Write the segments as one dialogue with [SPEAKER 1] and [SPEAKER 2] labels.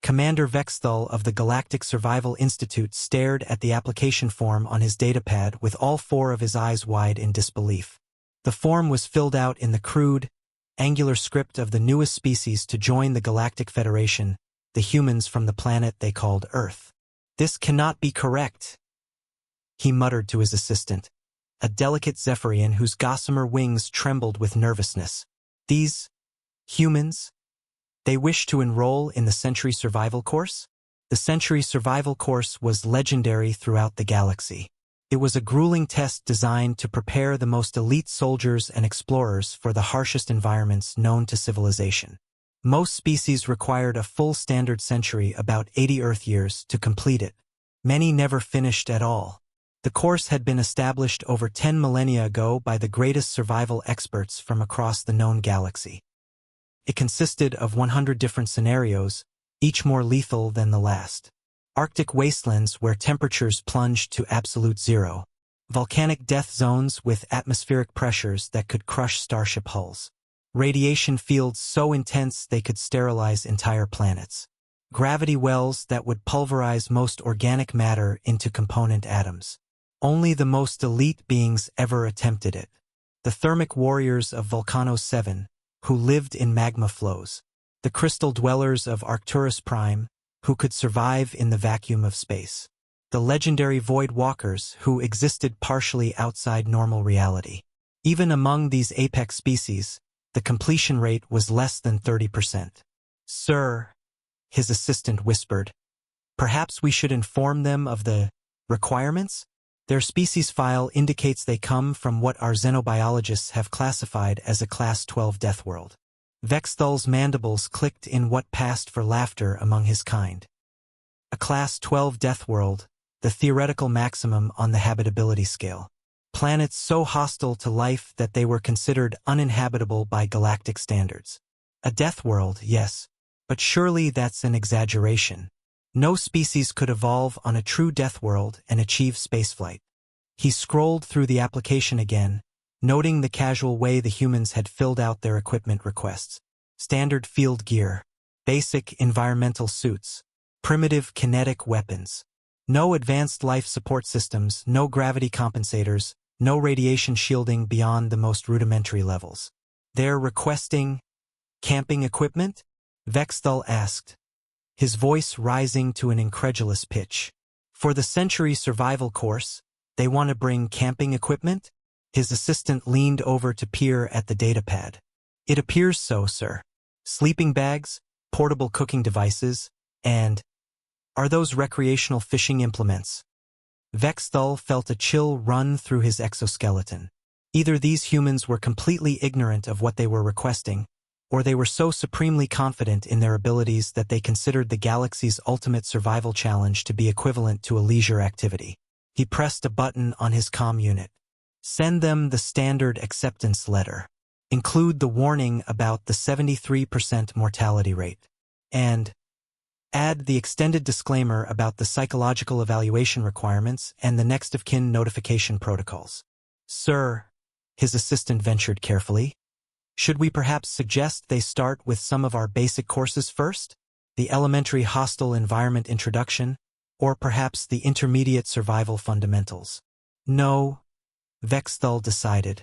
[SPEAKER 1] Commander Vexthal of the Galactic Survival Institute stared at the application form on his datapad with all four of his eyes wide in disbelief. The form was filled out in the crude, angular script of the newest species to join the Galactic Federation, the humans from the planet they called Earth. "This cannot be correct," he muttered to his assistant, a delicate Zephyrian whose gossamer wings trembled with nervousness. "These humans? They wish to enroll in the Century Survival Course?" The Century Survival Course was legendary throughout the galaxy. It was a grueling test designed to prepare the most elite soldiers and explorers for the harshest environments known to civilization. Most species required a full standard century, about 80 Earth years, to complete it. Many never finished at all. The course had been established over 10 millennia ago by the greatest survival experts from across the known galaxy. It consisted of 100 different scenarios, each more lethal than the last. Arctic wastelands where temperatures plunged to absolute zero. Volcanic death zones with atmospheric pressures that could crush starship hulls. Radiation fields so intense they could sterilize entire planets. Gravity wells that would pulverize most organic matter into component atoms. Only the most elite beings ever attempted it. The thermic warriors of Volcano 7, who lived in magma flows. The crystal dwellers of Arcturus Prime, who could survive in the vacuum of space. The legendary void walkers who existed partially outside normal reality. Even among these apex species, the completion rate was less than 30%. "Sir," his assistant whispered, "perhaps we should inform them of the requirements? Their species file indicates they come from what our xenobiologists have classified as a Class 12 death world." Vexthal's mandibles clicked in what passed for laughter among his kind. A Class 12 death world, the theoretical maximum on the habitability scale. Planets so hostile to life that they were considered uninhabitable by galactic standards. A death world, yes, but surely that's an exaggeration. No species could evolve on a true death world and achieve spaceflight. He scrolled through the application again, noting the casual way the humans had filled out their equipment requests. Standard field gear, basic environmental suits, primitive kinetic weapons. No advanced life support systems, no gravity compensators, no radiation shielding beyond the most rudimentary levels. "They're requesting camping equipment?" Vexthal asked, his voice rising to an incredulous pitch. "For the Century Survival Course, they want to bring camping equipment?" His assistant leaned over to peer at the datapad. "It appears so, sir. Sleeping bags, portable cooking devices, and are those recreational fishing implements?" Vexthal felt a chill run through his exoskeleton. Either these humans were completely ignorant of what they were requesting, or they were so supremely confident in their abilities that they considered the galaxy's ultimate survival challenge to be equivalent to a leisure activity. He pressed a button on his comm unit. "Send them the standard acceptance letter. Include the warning about the 73% mortality rate. And add the extended disclaimer about the psychological evaluation requirements and the next-of-kin notification protocols." "Sir," his assistant ventured carefully, "should we perhaps suggest they start with some of our basic courses first? The elementary hostile environment introduction, or perhaps the intermediate survival fundamentals?" "No," Vexthal decided,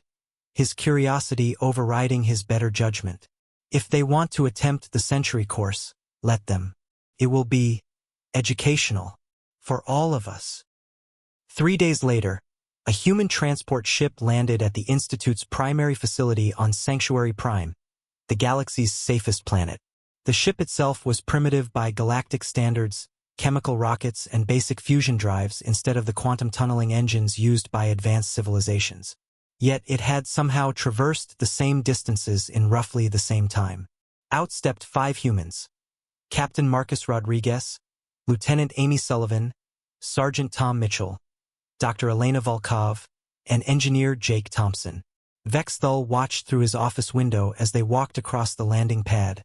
[SPEAKER 1] his curiosity overriding his better judgment. "If they want to attempt the Century course, let them. It will be educational for all of us." 3 days later, a human transport ship landed at the Institute's primary facility on Sanctuary Prime, the galaxy's safest planet. The ship itself was primitive by galactic standards, chemical rockets and basic fusion drives instead of the quantum tunneling engines used by advanced civilizations. Yet it had somehow traversed the same distances in roughly the same time. Out stepped 5 humans: Captain Marcus Rodriguez, Lieutenant Amy Sullivan, Sergeant Tom Mitchell, Dr. Elena Volkov, and Engineer Jake Thompson. Vexthal watched through his office window as they walked across the landing pad,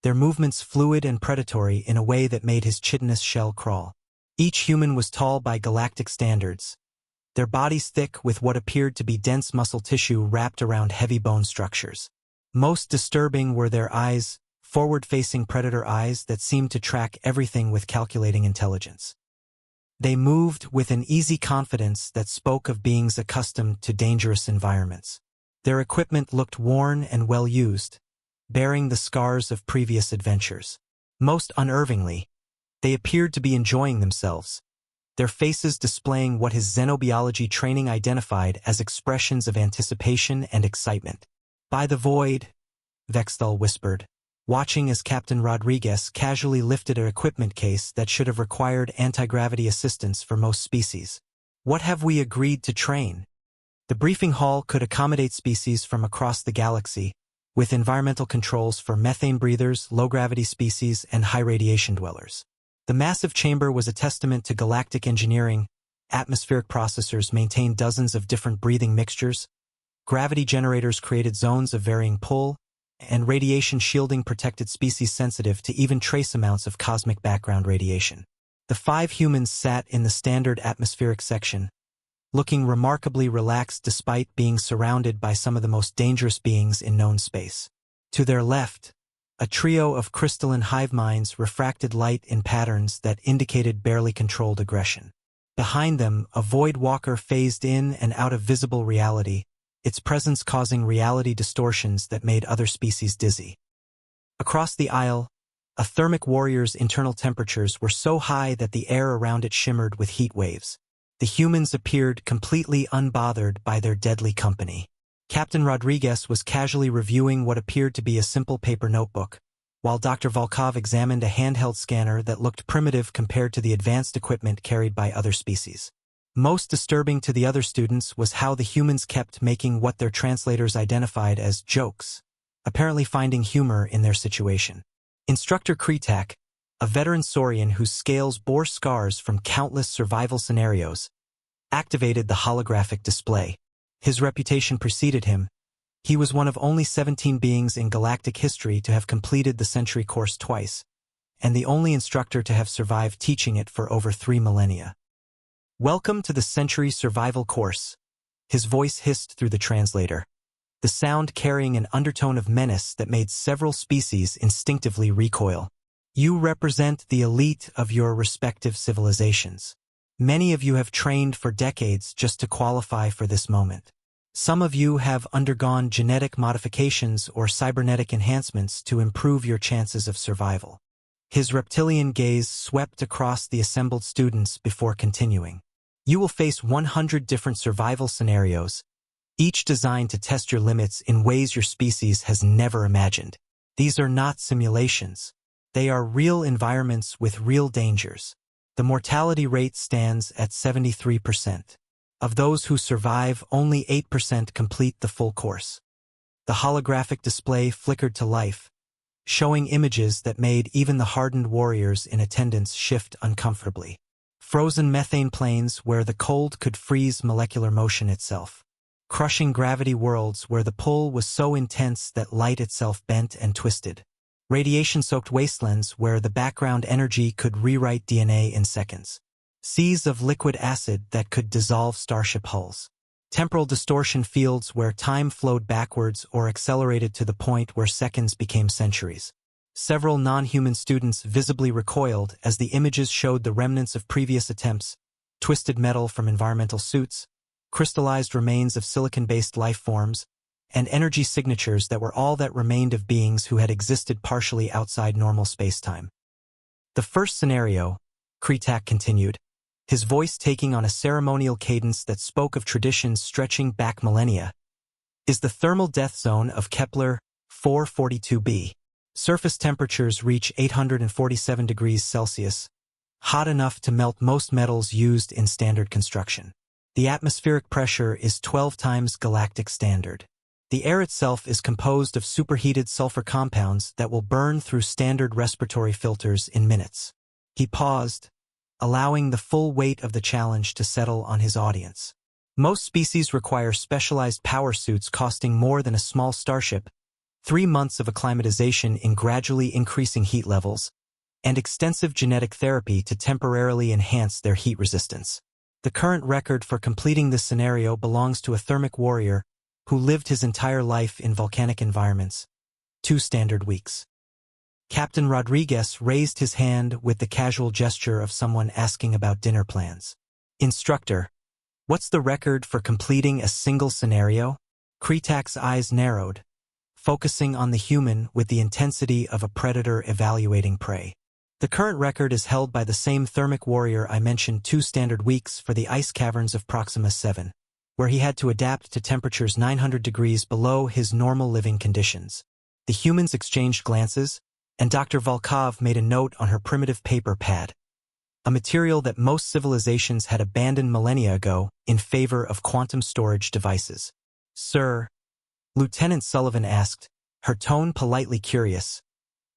[SPEAKER 1] their movements fluid and predatory in a way that made his chitinous shell crawl. Each human was tall by galactic standards, their bodies thick with what appeared to be dense muscle tissue wrapped around heavy bone structures. Most disturbing were their eyes, forward-facing predator eyes that seemed to track everything with calculating intelligence. They moved with an easy confidence that spoke of beings accustomed to dangerous environments. Their equipment looked worn and well-used, bearing the scars of previous adventures. Most unnervingly, they appeared to be enjoying themselves, their faces displaying what his xenobiology training identified as expressions of anticipation and excitement. "By the void," Vexthal whispered, watching as Captain Rodriguez casually lifted an equipment case that should have required anti-gravity assistance for most species. "What have we agreed to train?" The briefing hall could accommodate species from across the galaxy, with environmental controls for methane breathers, low-gravity species, and high-radiation dwellers. The massive chamber was a testament to galactic engineering. Atmospheric processors maintained dozens of different breathing mixtures, gravity generators created zones of varying pull, and radiation shielding protected species sensitive to even trace amounts of cosmic background radiation. The 5 humans sat in the standard atmospheric section, looking remarkably relaxed despite being surrounded by some of the most dangerous beings in known space. To their left, a trio of crystalline hive minds refracted light in patterns that indicated barely controlled aggression. Behind them, a void walker phased in and out of visible reality, its presence causing reality distortions that made other species dizzy. Across the aisle, a thermic warrior's internal temperatures were so high that the air around it shimmered with heat waves. The humans appeared completely unbothered by their deadly company. Captain Rodriguez was casually reviewing what appeared to be a simple paper notebook, while Dr. Volkov examined a handheld scanner that looked primitive compared to the advanced equipment carried by other species. Most disturbing to the other students was how the humans kept making what their translators identified as jokes, apparently finding humor in their situation. Instructor Kretak, a veteran Saurian whose scales bore scars from countless survival scenarios, activated the holographic display. His reputation preceded him. He was one of only 17 beings in galactic history to have completed the Century course twice, and the only instructor to have survived teaching it for over 3 millennia. "Welcome to the Century Survival course," his voice hissed through the translator, the sound carrying an undertone of menace that made several species instinctively recoil. "You represent the elite of your respective civilizations. Many of you have trained for decades just to qualify for this moment. Some of you have undergone genetic modifications or cybernetic enhancements to improve your chances of survival." His reptilian gaze swept across the assembled students before continuing. "You will face 100 different survival scenarios, each designed to test your limits in ways your species has never imagined. These are not simulations. They are real environments with real dangers. The mortality rate stands at 73%. Of those who survive, only 8% complete the full course." The holographic display flickered to life, showing images that made even the hardened warriors in attendance shift uncomfortably. Frozen methane plains where the cold could freeze molecular motion itself. Crushing gravity worlds where the pull was so intense that light itself bent and twisted. Radiation-soaked wastelands where the background energy could rewrite DNA in seconds. Seas of liquid acid that could dissolve starship hulls. Temporal distortion fields where time flowed backwards or accelerated to the point where seconds became centuries. Several non-human students visibly recoiled as the images showed the remnants of previous attempts, twisted metal from environmental suits, crystallized remains of silicon-based life forms, and energy signatures that were all that remained of beings who had existed partially outside normal spacetime. "The first scenario," Kretak continued, his voice taking on a ceremonial cadence that spoke of traditions stretching back millennia, "is the thermal death zone of Kepler 442b. Surface temperatures reach 847 degrees Celsius, hot enough to melt most metals used in standard construction. The atmospheric pressure is 12 times galactic standard. The air itself is composed of superheated sulfur compounds that will burn through standard respiratory filters in minutes." He paused, allowing the full weight of the challenge to settle on his audience. Most species require specialized power suits costing more than a small starship, 3 months of acclimatization in gradually increasing heat levels, and extensive genetic therapy to temporarily enhance their heat resistance. The current record for completing this scenario belongs to a thermic warrior who lived his entire life in volcanic environments, 2 standard weeks. Captain Rodriguez raised his hand with the casual gesture of someone asking about dinner plans. Instructor, what's the record for completing a single scenario? Kretak's eyes narrowed, focusing on the human with the intensity of a predator evaluating prey. The current record is held by the same thermic warrior I mentioned 2 standard weeks for the ice caverns of Proxima 7, where he had to adapt to temperatures 900 degrees below his normal living conditions. The humans exchanged glances, and Dr. Volkov made a note on her primitive paper pad, a material that most civilizations had abandoned millennia ago in favor of quantum storage devices. Sir, Lieutenant Sullivan asked, her tone politely curious,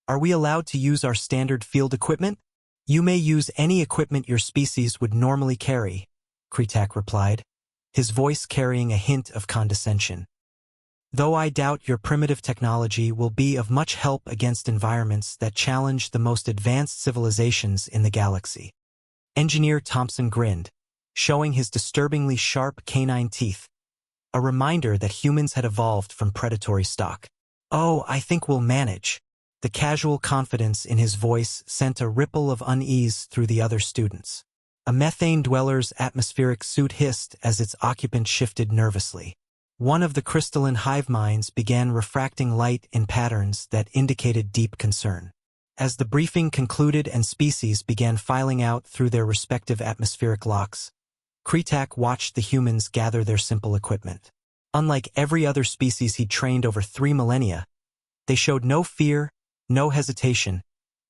[SPEAKER 1] are we allowed to use our standard field equipment? You may use any equipment your species would normally carry, Kretak replied, his voice carrying a hint of condescension. Though I doubt your primitive technology will be of much help against environments that challenge the most advanced civilizations in the galaxy. Engineer Thompson grinned, showing his disturbingly sharp canine teeth, a reminder that humans had evolved from predatory stock. Oh, I think we'll manage. The casual confidence in his voice sent a ripple of unease through the other students. A methane dweller's atmospheric suit hissed as its occupant shifted nervously. One of the crystalline hive minds began refracting light in patterns that indicated deep concern. As the briefing concluded and species began filing out through their respective atmospheric locks, Kretak watched the humans gather their simple equipment. Unlike every other species he'd trained over 3 millennia, they showed no fear, no hesitation,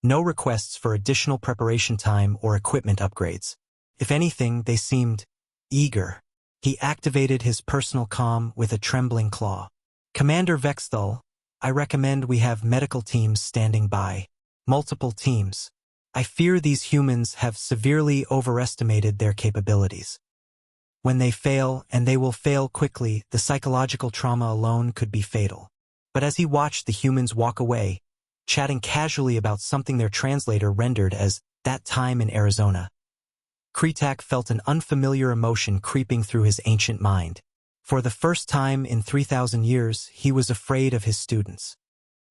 [SPEAKER 1] no requests for additional preparation time or equipment upgrades. If anything, they seemed eager. He activated his personal comm with a trembling claw. Commander Vexthal, I recommend we have medical teams standing by. Multiple teams. I fear these humans have severely overestimated their capabilities. When they fail, and they will fail quickly, the psychological trauma alone could be fatal. But as he watched the humans walk away, chatting casually about something their translator rendered as that time in Arizona, Kretak felt an unfamiliar emotion creeping through his ancient mind. For the first time in 3,000 years, he was afraid of his students.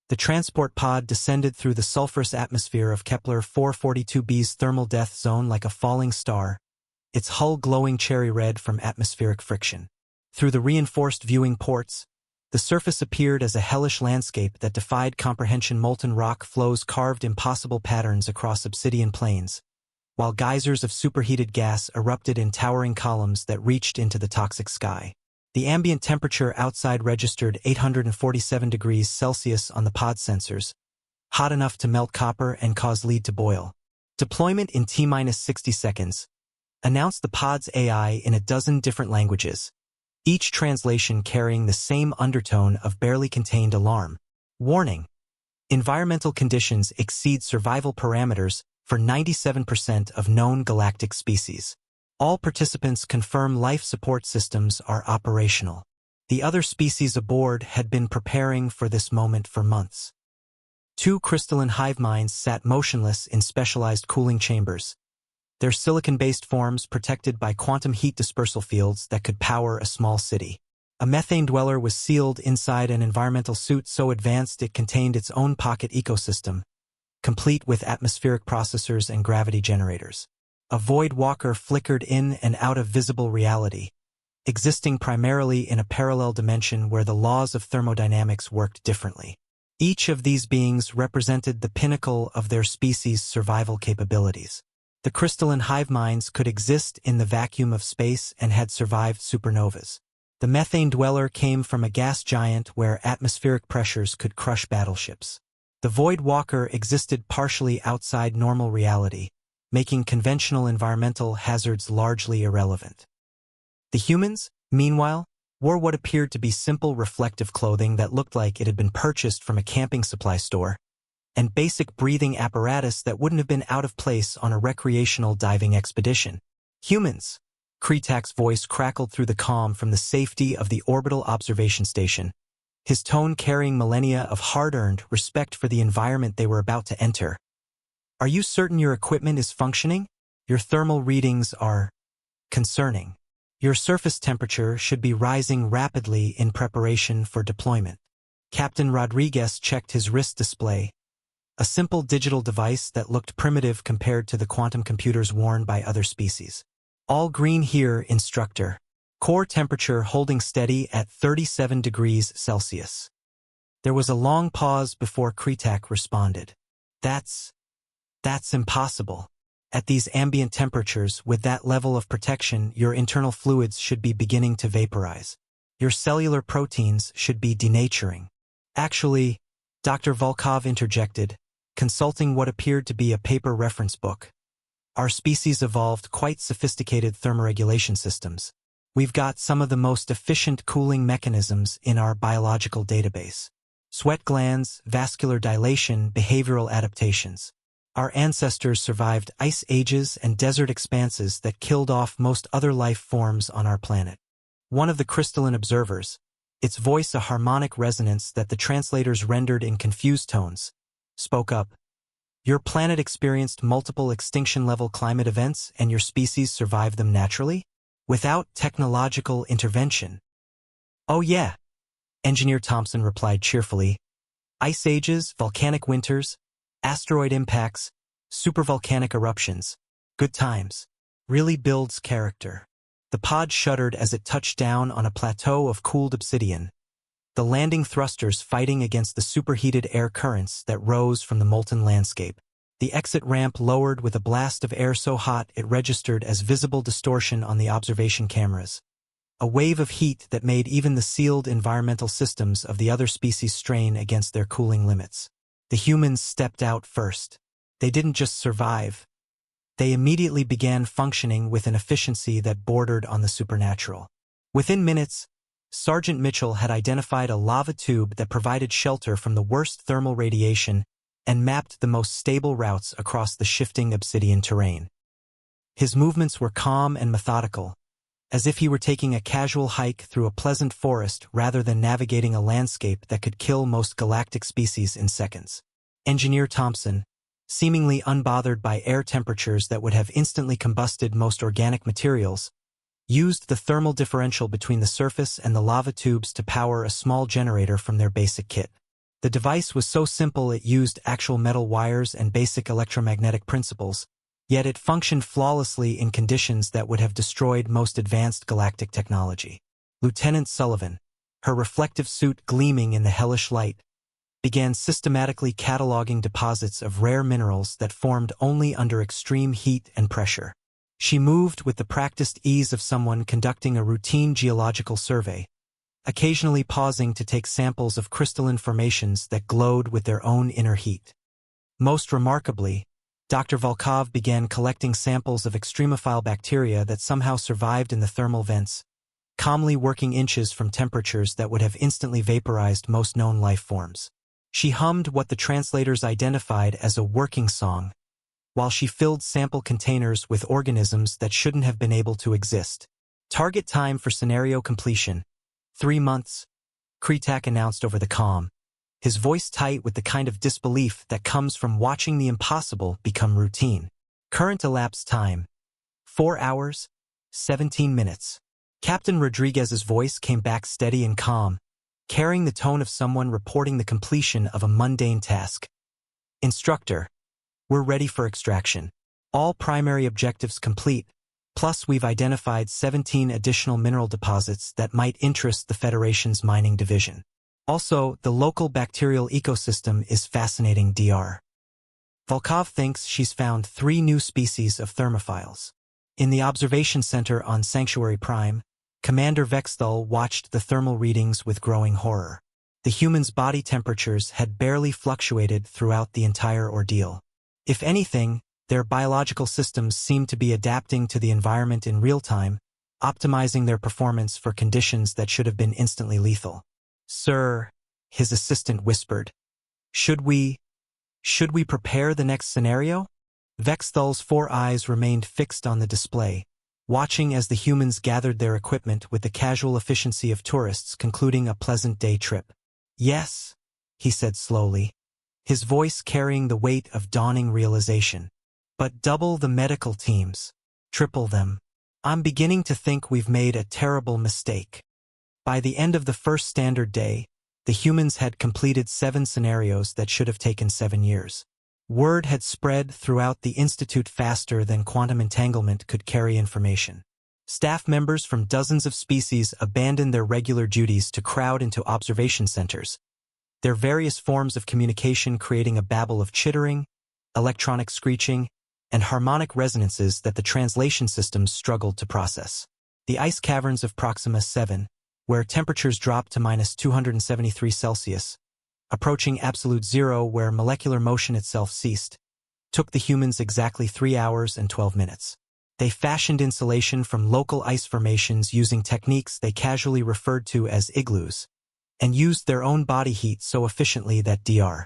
[SPEAKER 1] The transport pod descended through the sulfurous atmosphere of Kepler 442b's thermal death zone like a falling star, its hull glowing cherry red from atmospheric friction. Through the reinforced viewing ports, the surface appeared as a hellish landscape that defied comprehension. Molten rock flows carved impossible patterns across obsidian plains, while geysers of superheated gas erupted in towering columns that reached into the toxic sky. The ambient temperature outside registered 847 degrees Celsius on the pod sensors, hot enough to melt copper and cause lead to boil. Deployment in T-minus 60 seconds, announced the pod's AI in a dozen different languages, each translation carrying the same undertone of barely contained alarm. Warning: environmental conditions exceed survival parameters for 97% of known galactic species. All participants confirm life support systems are operational. The other species aboard had been preparing for this moment for months. 2 crystalline hive minds sat motionless in specialized cooling chambers, their silicon-based forms protected by quantum heat dispersal fields that could power a small city. A methane dweller was sealed inside an environmental suit so advanced it contained its own pocket ecosystem, complete with atmospheric processors and gravity generators. A void walker flickered in and out of visible reality, existing primarily in a parallel dimension where the laws of thermodynamics worked differently. Each of these beings represented the pinnacle of their species' survival capabilities. The crystalline hive minds could exist in the vacuum of space and had survived supernovas. The methane dweller came from a gas giant where atmospheric pressures could crush battleships. The void walker existed partially outside normal reality, making conventional environmental hazards largely irrelevant. The humans, meanwhile, wore what appeared to be simple reflective clothing that looked like it had been purchased from a camping supply store, and basic breathing apparatus that wouldn't have been out of place on a recreational diving expedition. Humans! Kretak's voice crackled through the comm from the safety of the orbital observation station, his tone carrying millennia of hard-earned respect for the environment they were about to enter. Are you certain your equipment is functioning? Your thermal readings are concerning. Your surface temperature should be rising rapidly in preparation for deployment. Captain Rodriguez checked his wrist display, a simple digital device that looked primitive compared to the quantum computers worn by other species. All green here, instructor. Core temperature holding steady at 37 degrees Celsius. There was a long pause before Kretak responded. That's impossible. At these ambient temperatures, with that level of protection, your internal fluids should be beginning to vaporize. Your cellular proteins should be denaturing. Actually, Dr. Volkov interjected, consulting what appeared to be a paper reference book. Our species evolved quite sophisticated thermoregulation systems. We've got some of the most efficient cooling mechanisms in our biological database. Sweat glands, vascular dilation, behavioral adaptations. Our ancestors survived ice ages and desert expanses that killed off most other life forms on our planet. One of the crystalline observers, its voice a harmonic resonance that the translators rendered in confused tones, spoke up. Your planet experienced multiple extinction-level climate events and your species survived them naturally? Without technological intervention. Oh yeah, Engineer Thompson replied cheerfully. Ice ages, volcanic winters, asteroid impacts, supervolcanic eruptions. Good times. Really builds character. The pod shuddered as it touched down on a plateau of cooled obsidian, the landing thrusters fighting against the superheated air currents that rose from the molten landscape. The exit ramp lowered with a blast of air so hot it registered as visible distortion on the observation cameras. A wave of heat that made even the sealed environmental systems of the other species strain against their cooling limits. The humans stepped out first. They didn't just survive. They immediately began functioning with an efficiency that bordered on the supernatural. Within minutes, Sergeant Mitchell had identified a lava tube that provided shelter from the worst thermal radiation and mapped the most stable routes across the shifting obsidian terrain. His movements were calm and methodical, as if he were taking a casual hike through a pleasant forest rather than navigating a landscape that could kill most galactic species in seconds. Engineer Thompson, seemingly unbothered by air temperatures that would have instantly combusted most organic materials, used the thermal differential between the surface and the lava tubes to power a small generator from their basic kit. The device was so simple it used actual metal wires and basic electromagnetic principles, yet it functioned flawlessly in conditions that would have destroyed most advanced galactic technology. Lieutenant Sullivan, her reflective suit gleaming in the hellish light, began systematically cataloging deposits of rare minerals that formed only under extreme heat and pressure. She moved with the practiced ease of someone conducting a routine geological survey, occasionally pausing to take samples of crystalline formations that glowed with their own inner heat. Most remarkably, Dr. Volkov began collecting samples of extremophile bacteria that somehow survived in the thermal vents, calmly working inches from temperatures that would have instantly vaporized most known life forms. She hummed what the translators identified as a working song, while she filled sample containers with organisms that shouldn't have been able to exist. Target time for scenario completion, 3 months, Kretak announced over the comm, his voice tight with the kind of disbelief that comes from watching the impossible become routine. Current elapsed time, 4 hours, 17 minutes. Captain Rodriguez's voice came back steady and calm, carrying the tone of someone reporting the completion of a mundane task. Instructor, we're ready for extraction. All primary objectives complete, plus we've identified 17 additional mineral deposits that might interest the Federation's mining division. Also, the local bacterial ecosystem is fascinating. Dr. Volkov thinks she's found 3 new species of thermophiles. In the observation center on Sanctuary Prime, Commander Vexthal watched the thermal readings with growing horror. The humans' body temperatures had barely fluctuated throughout the entire ordeal. If anything, their biological systems seemed to be adapting to the environment in real time, optimizing their performance for conditions that should have been instantly lethal. Sir, his assistant whispered, should we prepare the next scenario? Vexthal's 4 eyes remained fixed on the display, watching as the humans gathered their equipment with the casual efficiency of tourists concluding a pleasant day trip. Yes, he said slowly, his voice carrying the weight of dawning realization. But double the medical teams. Triple them. I'm beginning to think we've made a terrible mistake. By the end of the first standard day, The humans had completed 7 scenarios that should have taken 7 years. Word had spread throughout the institute faster than quantum entanglement could carry information. Staff members from dozens of species abandoned their regular duties to crowd into observation centers, their various forms of communication creating a babel of chittering, electronic screeching, and harmonic resonances that the translation systems struggled to process. The ice caverns of Proxima 7, where temperatures dropped to -273°C, approaching absolute zero where molecular motion itself ceased, took the humans exactly 3 hours and 12 minutes. They fashioned insulation from local ice formations using techniques they casually referred to as igloos, and used their own body heat so efficiently that Dr.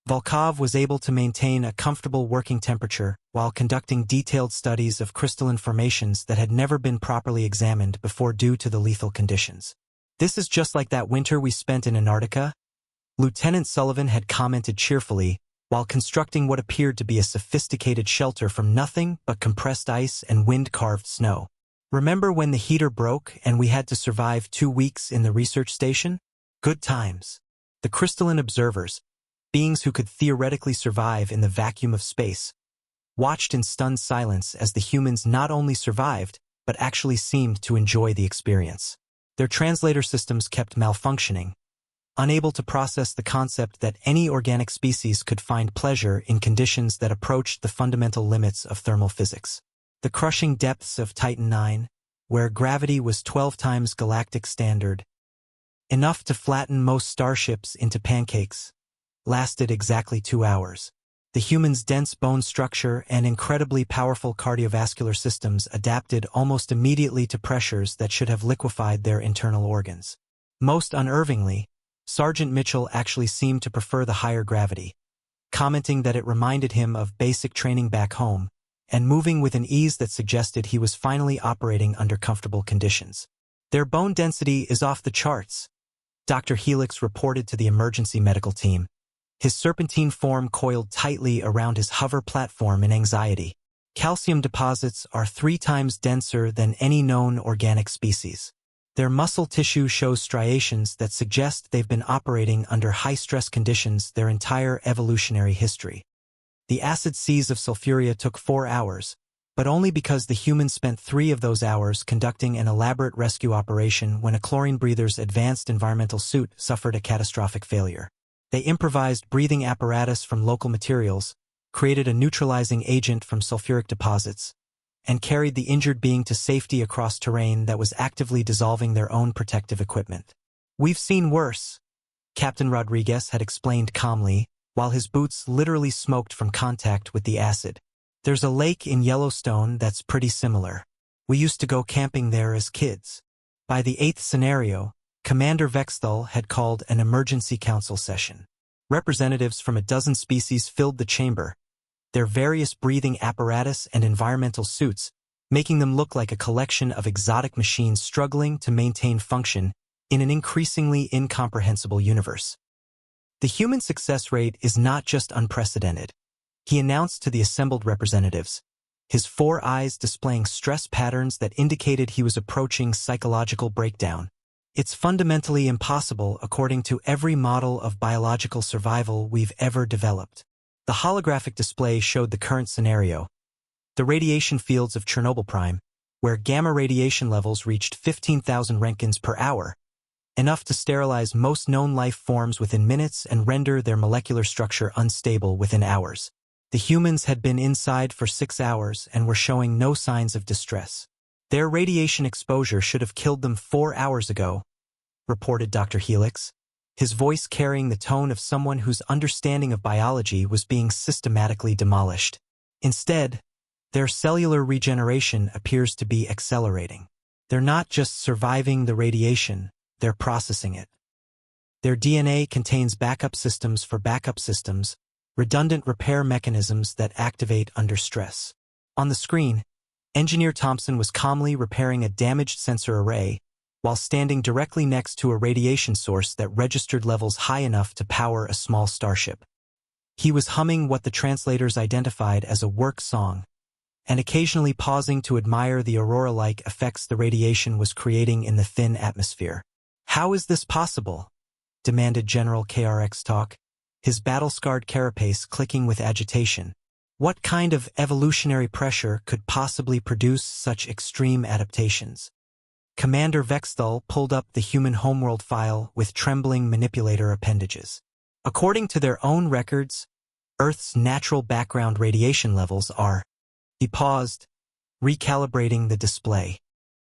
[SPEAKER 1] Volkov was able to maintain a comfortable working temperature while conducting detailed studies of crystalline formations that had never been properly examined before due to the lethal conditions. "This is just like that winter we spent in Antarctica," Lieutenant Sullivan had commented cheerfully, while constructing what appeared to be a sophisticated shelter from nothing but compressed ice and wind-carved snow. "Remember when the heater broke and we had to survive 2 weeks in the research station? Good times." The crystalline observers, beings who could theoretically survive in the vacuum of space, watched in stunned silence as the humans not only survived, but actually seemed to enjoy the experience. Their translator systems kept malfunctioning, unable to process the concept that any organic species could find pleasure in conditions that approached the fundamental limits of thermal physics. The crushing depths of Titan IX, where gravity was 12 times galactic standard, enough to flatten most starships into pancakes, lasted exactly 2 hours. The humans' dense bone structure and incredibly powerful cardiovascular systems adapted almost immediately to pressures that should have liquefied their internal organs. Most unervingly, Sergeant Mitchell actually seemed to prefer the higher gravity, commenting that it reminded him of basic training back home, and moving with an ease that suggested he was finally operating under comfortable conditions. "Their bone density is off the charts," Dr. Helix reported to the emergency medical team, his serpentine form coiled tightly around his hover platform in anxiety. "Calcium deposits are 3 times denser than any known organic species. Their muscle tissue shows striations that suggest they've been operating under high-stress conditions their entire evolutionary history. The acid seas of sulfuria took 4 hours, but only because the humans spent 3 of those hours conducting an elaborate rescue operation when a chlorine breather's advanced environmental suit suffered a catastrophic failure. They improvised breathing apparatus from local materials, created a neutralizing agent from sulfuric deposits, and carried the injured being to safety across terrain that was actively dissolving their own protective equipment. "We've seen worse," Captain Rodriguez had explained calmly, while his boots literally smoked from contact with the acid. "There's a lake in Yellowstone that's pretty similar. We used to go camping there as kids." By the 8th scenario, Commander Vexthal had called an emergency council session. Representatives from a dozen species filled the chamber, their various breathing apparatus and environmental suits, making them look like a collection of exotic machines struggling to maintain function in an increasingly incomprehensible universe. "The human success rate is not just unprecedented," he announced to the assembled representatives, his 4 eyes displaying stress patterns that indicated he was approaching psychological breakdown. "It's fundamentally impossible according to every model of biological survival we've ever developed." The holographic display showed the current scenario, the radiation fields of Chernobyl Prime, where gamma radiation levels reached 15,000 Roentgens per hour, enough to sterilize most known life forms within minutes and render their molecular structure unstable within hours. The humans had been inside for 6 hours and were showing no signs of distress. "Their radiation exposure should have killed them 4 hours ago," reported Dr. Helix, his voice carrying the tone of someone whose understanding of biology was being systematically demolished. "Instead, their cellular regeneration appears to be accelerating. They're not just surviving the radiation, they're processing it. Their DNA contains backup systems for backup systems, redundant repair mechanisms that activate under stress." On the screen, Engineer Thompson was calmly repairing a damaged sensor array while standing directly next to a radiation source that registered levels high enough to power a small starship. He was humming what the translators identified as a work song, and occasionally pausing to admire the aurora-like effects the radiation was creating in the thin atmosphere. "How is this possible?" demanded General KRX Talk, his battle-scarred carapace clicking with agitation. What kind of evolutionary pressure could possibly produce such extreme adaptations? Commander Vexthal pulled up the human homeworld file with trembling manipulator appendages. According to their own records, Earth's natural background radiation levels are. He paused, recalibrating the display.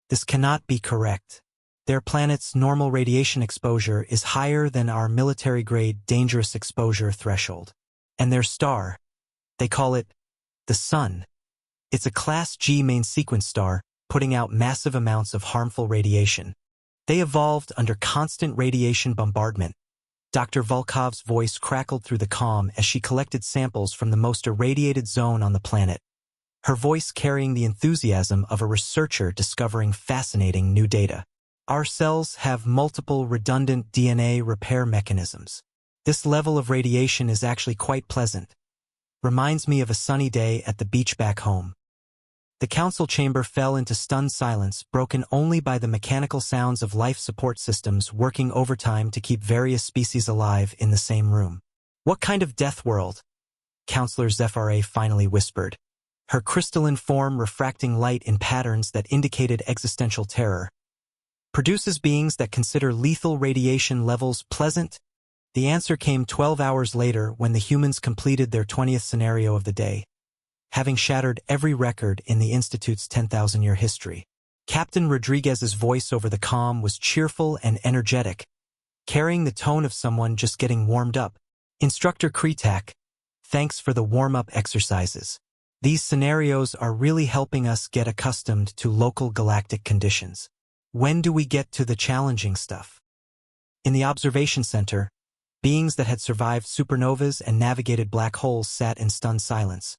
[SPEAKER 1] This cannot be correct. Their planet's normal radiation exposure is higher than our military-grade dangerous exposure threshold. And their star, they call it the Sun. It's a Class G main sequence star, putting out massive amounts of harmful radiation. They evolved under constant radiation bombardment. Dr. Volkov's voice crackled through the calm as she collected samples from the most irradiated zone on the planet, her voice carrying the enthusiasm of a researcher discovering fascinating new data. Our cells have multiple redundant DNA repair mechanisms. This level of radiation is actually quite pleasant. Reminds me of a sunny day at the beach back home. The council chamber fell into stunned silence, broken only by the mechanical sounds of life support systems working overtime to keep various species alive in the same room. What kind of death world? Counselor Zephyr finally whispered, her crystalline form refracting light in patterns that indicated existential terror. Produces beings that consider lethal radiation levels pleasant? The answer came 12 hours later when the humans completed their 20th scenario of the day, having shattered every record in the Institute's 10,000-year history. Captain Rodriguez's voice over the comm was cheerful and energetic, carrying the tone of someone just getting warmed up. Instructor Kretak, thanks for the warm-up exercises. These scenarios are really helping us get accustomed to local galactic conditions. When do we get to the challenging stuff? In the observation center, beings that had survived supernovas and navigated black holes sat in stunned silence,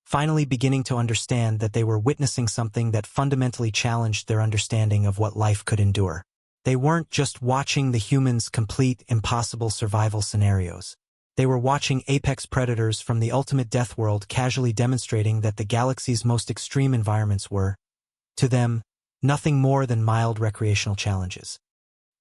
[SPEAKER 1] finally beginning to understand that they were witnessing something that fundamentally challenged their understanding of what life could endure. They weren't just watching the humans complete impossible survival scenarios. They were watching apex predators from the ultimate death world casually demonstrating that the galaxy's most extreme environments were, to them, nothing more than mild recreational challenges.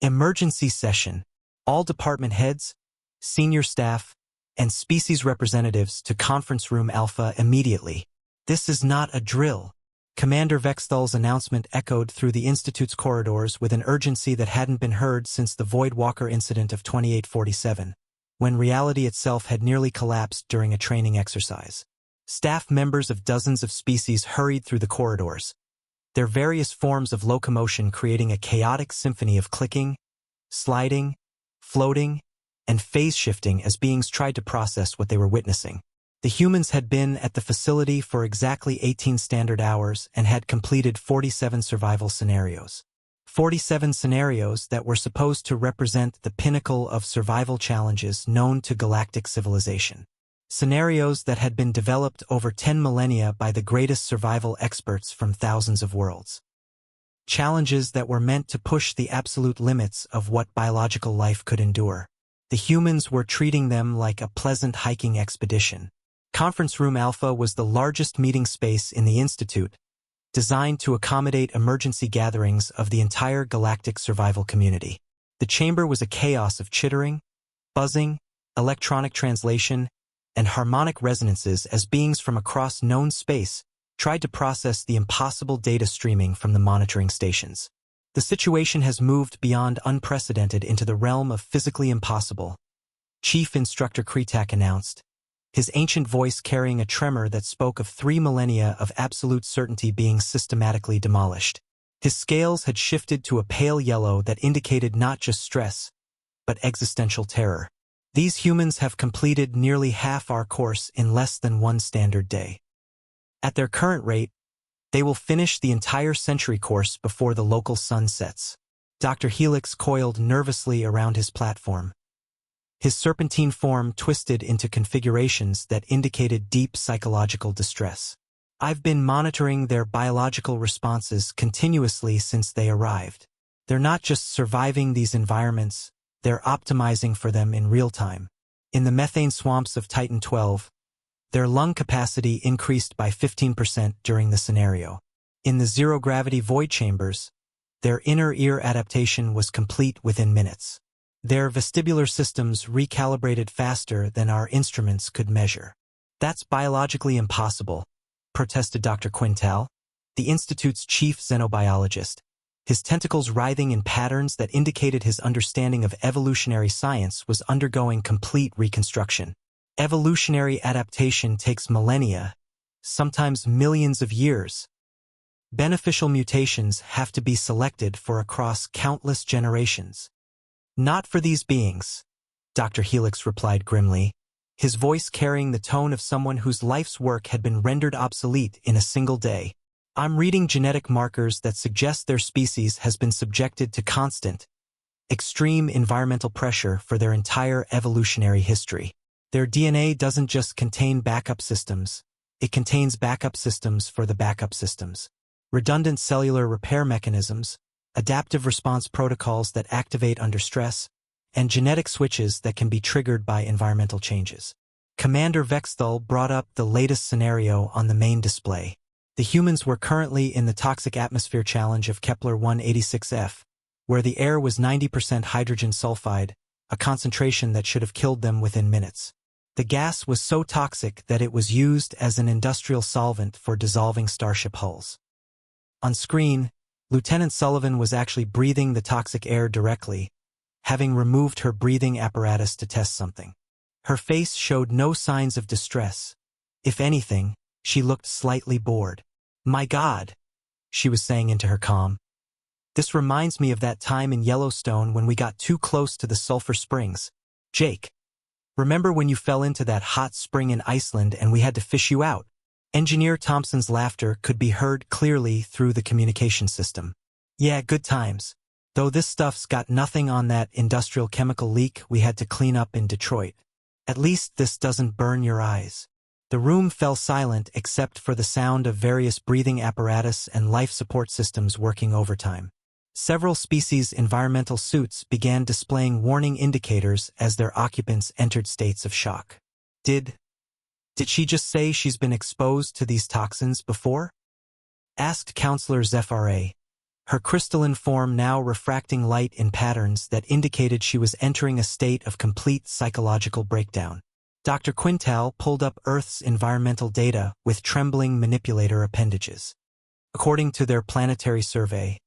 [SPEAKER 1] Emergency session. All department heads, senior staff, and species representatives to Conference Room Alpha immediately. This is not a drill. Commander Vexthal's announcement echoed through the Institute's corridors with an urgency that hadn't been heard since the Void Walker incident of 2847, when reality itself had nearly collapsed during a training exercise. Staff members of dozens of species hurried through the corridors, their various forms of locomotion creating a chaotic symphony of clicking, sliding, floating, and phase shifting as beings tried to process what they were witnessing. The humans had been at the facility for exactly 18 standard hours and had completed 47 survival scenarios. 47 scenarios that were supposed to represent the pinnacle of survival challenges known to galactic civilization. Scenarios that had been developed over 10 millennia by the greatest survival experts from thousands of worlds. Challenges that were meant to push the absolute limits of what biological life could endure. The humans were treating them like a pleasant hiking expedition. Conference Room Alpha was the largest meeting space in the Institute, designed to accommodate emergency gatherings of the entire galactic survival community. The chamber was a chaos of chittering, buzzing, electronic translation, and harmonic resonances as beings from across known space tried to process the impossible data streaming from the monitoring stations. The situation has moved beyond unprecedented into the realm of physically impossible, Chief Instructor Kretak announced, his ancient voice carrying a tremor that spoke of 3 millennia of absolute certainty being systematically demolished. His scales had shifted to a pale yellow that indicated not just stress, but existential terror. These humans have completed nearly half our course in less than 1 standard day. At their current rate, they will finish the entire century course before the local sun sets. Dr. Helix coiled nervously around his platform. His serpentine form twisted into configurations that indicated deep psychological distress. I've been monitoring their biological responses continuously since they arrived. They're not just surviving these environments, they're optimizing for them in real time. In the methane swamps of Titan 12, their lung capacity increased by 15% during the scenario. In the zero-gravity void chambers, their inner ear adaptation was complete within minutes. Their vestibular systems recalibrated faster than our instruments could measure. That's biologically impossible, protested Dr. Quintal, the Institute's chief xenobiologist, his tentacles writhing in patterns that indicated his understanding of evolutionary science was undergoing complete reconstruction. Evolutionary adaptation takes millennia, sometimes millions of years. Beneficial mutations have to be selected for across countless generations. Not for these beings, Dr. Helix replied grimly, his voice carrying the tone of someone whose life's work had been rendered obsolete in a single day. I'm reading genetic markers that suggest their species has been subjected to constant, extreme environmental pressure for their entire evolutionary history. Their DNA doesn't just contain backup systems, it contains backup systems for the backup systems. Redundant cellular repair mechanisms, adaptive response protocols that activate under stress, and genetic switches that can be triggered by environmental changes. Commander Vexthal brought up the latest scenario on the main display. The humans were currently in the toxic atmosphere challenge of Kepler 186f, where the air was 90% hydrogen sulfide, a concentration that should have killed them within minutes. The gas was so toxic that it was used as an industrial solvent for dissolving starship hulls. On screen, Lieutenant Sullivan was actually breathing the toxic air directly, having removed her breathing apparatus to test something. Her face showed no signs of distress. If anything, she looked slightly bored. "My God," she was saying into her comm. "This reminds me of that time in Yellowstone when we got too close to the sulfur springs. Jake, remember when you fell into that hot spring in Iceland and we had to fish you out?" Engineer Thompson's laughter could be heard clearly through the communication system. "Yeah, good times. Though this stuff's got nothing on that industrial chemical leak we had to clean up in Detroit. At least this doesn't burn your eyes." The room fell silent except for the sound of various breathing apparatus and life support systems working overtime. Several species' environmental suits began displaying warning indicators as their occupants entered states of shock. Did she just say she's been exposed to these toxins before?" asked Counselor Zephyr, her crystalline form now refracting light in patterns that indicated she was entering a state of complete psychological breakdown. Dr. Quintal pulled up Earth's environmental data with trembling manipulator appendages. According to their planetary survey,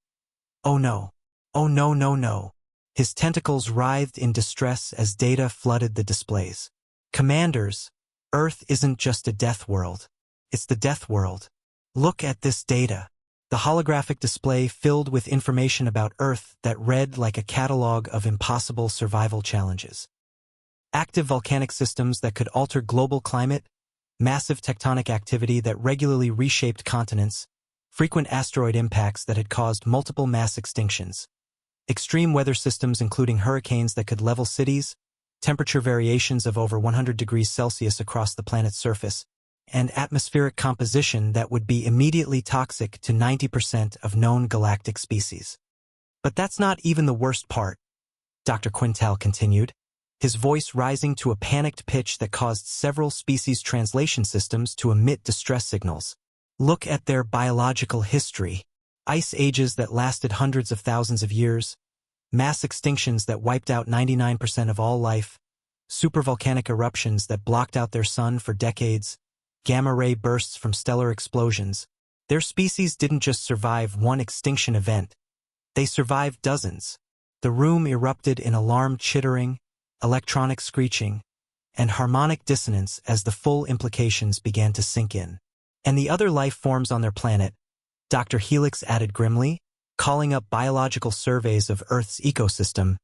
[SPEAKER 1] oh no, oh no no no. His tentacles writhed in distress as data flooded the displays. "Commanders, Earth isn't just a death world. It's the death world. Look at this data." The holographic display filled with information about Earth that read like a catalog of impossible survival challenges. Active volcanic systems that could alter global climate, massive tectonic activity that regularly reshaped continents, frequent asteroid impacts that had caused multiple mass extinctions, extreme weather systems including hurricanes that could level cities, temperature variations of over 100 degrees Celsius across the planet's surface, and atmospheric composition that would be immediately toxic to 90% of known galactic species. "But that's not even the worst part," Dr. Quintal continued, his voice rising to a panicked pitch that caused several species' translation systems to emit distress signals. "Look at their biological history. Ice ages that lasted hundreds of thousands of years, mass extinctions that wiped out 99% of all life, supervolcanic eruptions that blocked out their sun for decades, gamma-ray bursts from stellar explosions. Their species didn't just survive one extinction event. They survived dozens." The room erupted in alarm chittering, electronic screeching, and harmonic dissonance as the full implications began to sink in. "And the other life forms on their planet," Dr. Helix added grimly, calling up biological surveys of Earth's ecosystem,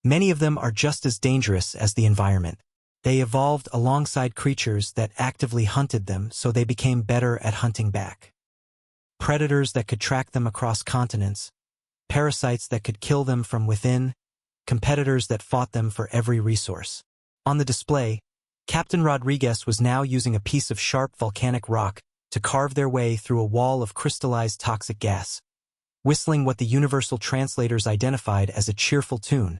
[SPEAKER 1] "many of them are just as dangerous as the environment. They evolved alongside creatures that actively hunted them, so they became better at hunting back. Predators that could track them across continents, parasites that could kill them from within, competitors that fought them for every resource." On the display, Captain Rodriguez was now using a piece of sharp volcanic rock to carve their way through a wall of crystallized toxic gas, whistling what the universal translators identified as a cheerful tune,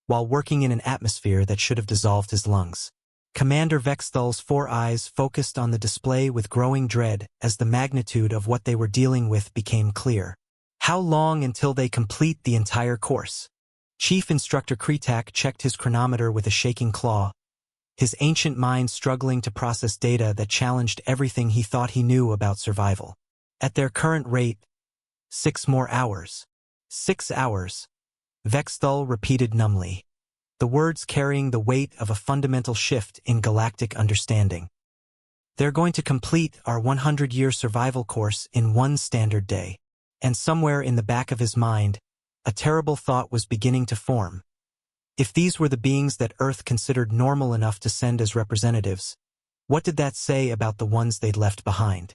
[SPEAKER 1] while working in an atmosphere that should have dissolved his lungs. Commander Vexthal's 4 eyes focused on the display with growing dread as the magnitude of what they were dealing with became clear. "How long until they complete the entire course?" Chief Instructor Kretak checked his chronometer with a shaking claw, his ancient mind struggling to process data that challenged everything he thought he knew about survival. At their current rate, 6 more hours. 6 hours. Vexthal repeated numbly, the words carrying the weight of a fundamental shift in galactic understanding. They're going to complete our 100-year survival course in 1 standard day. And somewhere in the back of his mind, a terrible thought was beginning to form. If these were the beings that Earth considered normal enough to send as representatives, what did that say about the ones they'd left behind?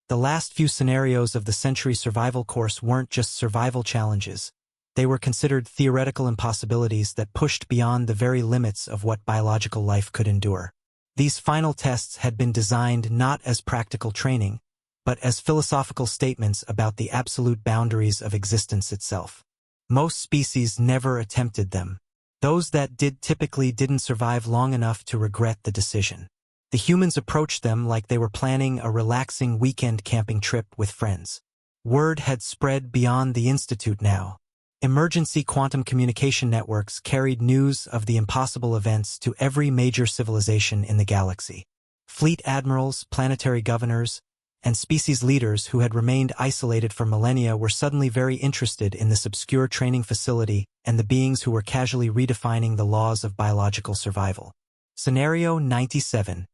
[SPEAKER 1] The last few scenarios of the Century survival course weren't just survival challenges. They were considered theoretical impossibilities that pushed beyond the very limits of what biological life could endure. These final tests had been designed not as practical training, but as philosophical statements about the absolute boundaries of existence itself. Most species never attempted them. Those that did typically didn't survive long enough to regret the decision. The humans approached them like they were planning a relaxing weekend camping trip with friends. Word had spread beyond the Institute now. Emergency quantum communication networks carried news of the impossible events to every major civilization in the galaxy. Fleet admirals, planetary governors, and species leaders who had remained isolated for millennia were suddenly very interested in this obscure training facility and the beings who were casually redefining the laws of biological survival. Scenario 97.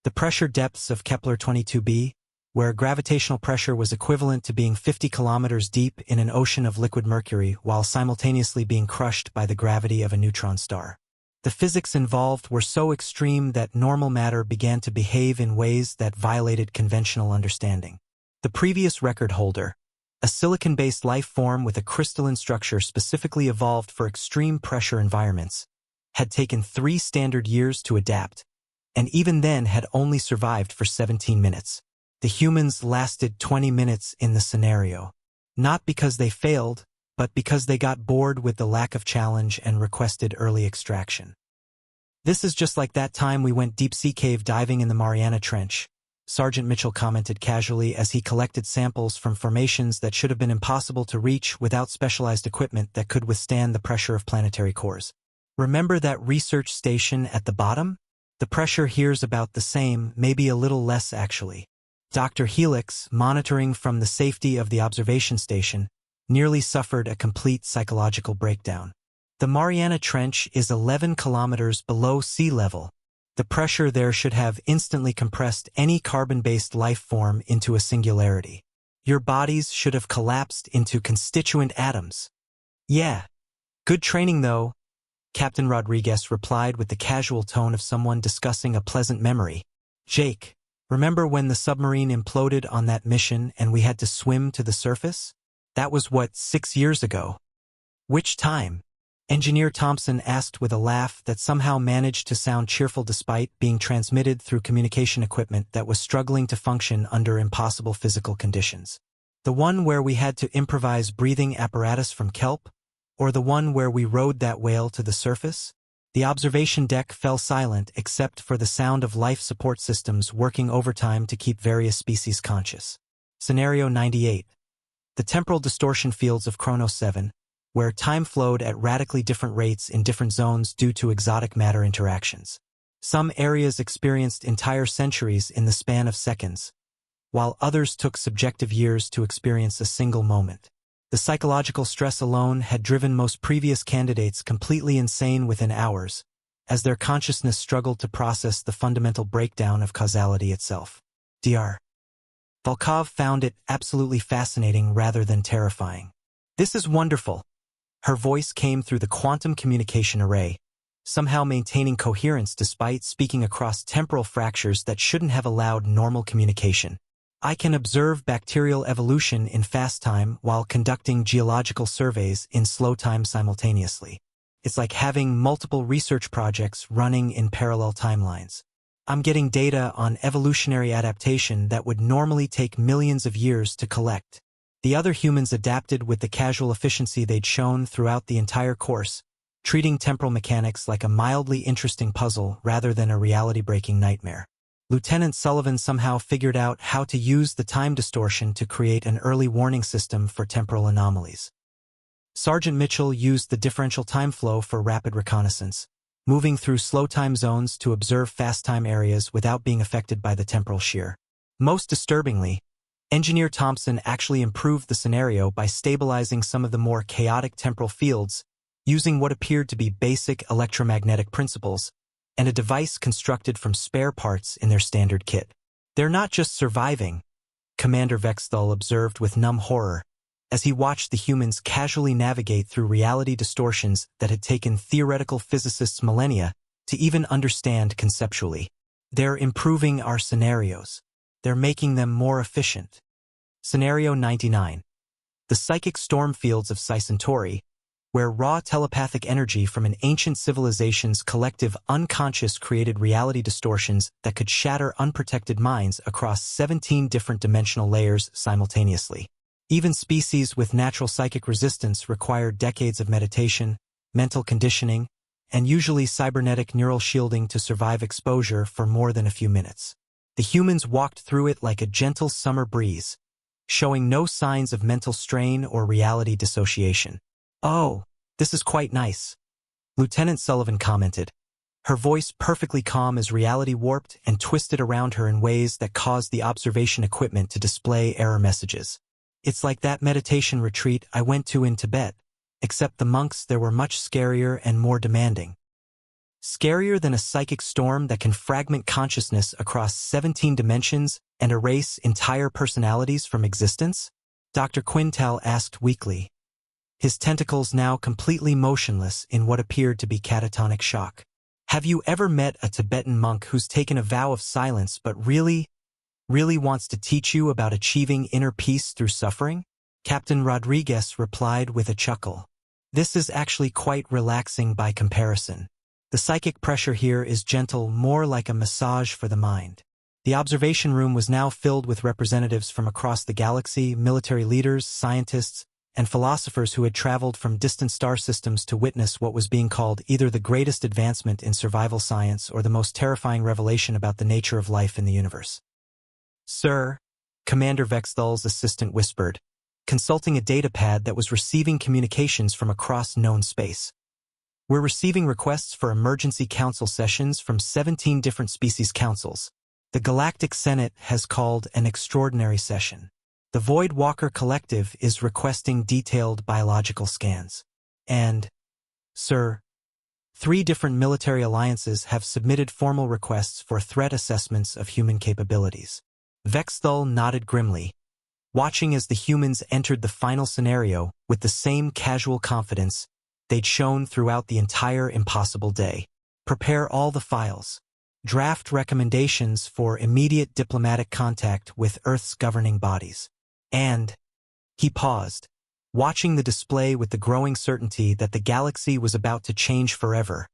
[SPEAKER 1] The pressure depths of Kepler-22b, where gravitational pressure was equivalent to being 50 kilometers deep in an ocean of liquid mercury while simultaneously being crushed by the gravity of a neutron star. The physics involved were so extreme that normal matter began to behave in ways that violated conventional understanding. The previous record holder, a silicon-based life form with a crystalline structure specifically evolved for extreme pressure environments, had taken 3 standard years to adapt, and even then had only survived for 17 minutes. The humans lasted 20 minutes in the scenario, not because they failed, but because they got bored with the lack of challenge and requested early extraction. This is just like that time we went deep-sea cave diving in the Mariana Trench, Sergeant Mitchell commented casually as he collected samples from formations that should have been impossible to reach without specialized equipment that could withstand the pressure of planetary cores. Remember that research station at the bottom? The pressure here's about the same, maybe a little less actually. Dr. Helix, monitoring from the safety of the observation station, nearly suffered a complete psychological breakdown. The Mariana Trench is 11 kilometers below sea level. The pressure there should have instantly compressed any carbon-based life form into a singularity. Your bodies should have collapsed into constituent atoms. Yeah. Good training though, Captain Rodriguez replied with the casual tone of someone discussing a pleasant memory. Jake, remember when the submarine imploded on that mission and we had to swim to the surface? That was 6 years ago. Which time? Engineer Thompson asked with a laugh that somehow managed to sound cheerful despite being transmitted through communication equipment that was struggling to function under impossible physical conditions. The one where we had to improvise breathing apparatus from kelp? Or the one where we rode that whale to the surface? The observation deck fell silent except for the sound of life support systems working overtime to keep various species conscious. Scenario 98. The temporal distortion fields of Chronos 7, where time flowed at radically different rates in different zones due to exotic matter interactions. Some areas experienced entire centuries in the span of seconds, while others took subjective years to experience a single moment. The psychological stress alone had driven most previous candidates completely insane within hours, as their consciousness struggled to process the fundamental breakdown of causality itself. Dr. Volkov found it absolutely fascinating rather than terrifying. This is wonderful. Her voice came through the quantum communication array, somehow maintaining coherence despite speaking across temporal fractures that shouldn't have allowed normal communication. I can observe bacterial evolution in fast time while conducting geological surveys in slow time simultaneously. It's like having multiple research projects running in parallel timelines. I'm getting data on evolutionary adaptation that would normally take millions of years to collect. The other humans adapted with the casual efficiency they'd shown throughout the entire course, treating temporal mechanics like a mildly interesting puzzle rather than a reality-breaking nightmare. Lieutenant Sullivan somehow figured out how to use the time distortion to create an early warning system for temporal anomalies. Sergeant Mitchell used the differential time flow for rapid reconnaissance, moving through slow time zones to observe fast time areas without being affected by the temporal shear. Most disturbingly, Engineer Thompson actually improved the scenario by stabilizing some of the more chaotic temporal fields using what appeared to be basic electromagnetic principles and a device constructed from spare parts in their standard kit. They're not just surviving, Commander Vexthal observed with numb horror as he watched the humans casually navigate through reality distortions that had taken theoretical physicists millennia to even understand conceptually. They're improving our scenarios. They're making them more efficient. Scenario 99. The psychic storm fields of Centauri, where raw telepathic energy from an ancient civilization's collective unconscious created reality distortions that could shatter unprotected minds across 17 different dimensional layers simultaneously. Even species with natural psychic resistance require decades of meditation, mental conditioning, and usually cybernetic neural shielding to survive exposure for more than a few minutes. The humans walked through it like a gentle summer breeze, showing no signs of mental strain or reality dissociation. "Oh, this is quite nice," Lieutenant Sullivan commented, her voice perfectly calm as reality warped and twisted around her in ways that caused the observation equipment to display error messages. "It's like that meditation retreat I went to in Tibet, except the monks there were much scarier and more demanding." Scarier than a psychic storm that can fragment consciousness across 17 dimensions and erase entire personalities from existence? Dr. Quintal asked weakly, his tentacles now completely motionless in what appeared to be catatonic shock. "Have you ever met a Tibetan monk who's taken a vow of silence but really wants to teach you about achieving inner peace through suffering?" Captain Rodriguez replied with a chuckle. "This is actually quite relaxing by comparison. The psychic pressure here is gentle, more like a massage for the mind." The observation room was now filled with representatives from across the galaxy, military leaders, scientists, and philosophers who had traveled from distant star systems to witness what was being called either the greatest advancement in survival science or the most terrifying revelation about the nature of life in the universe. "Sir," Commander Vexthal's assistant whispered, consulting a datapad that was receiving communications from across known space. "We're receiving requests for emergency council sessions from 17 different species councils. The Galactic Senate has called an extraordinary session. The Void Walker Collective is requesting detailed biological scans. And, sir, 3 different military alliances have submitted formal requests for threat assessments of human capabilities." Vexthal nodded grimly, watching as the humans entered the final scenario with the same casual confidence they'd shown throughout the entire impossible day. "Prepare all the files. Draft recommendations for immediate diplomatic contact with Earth's governing bodies." And he paused, watching the display with the growing certainty that the galaxy was about to change forever.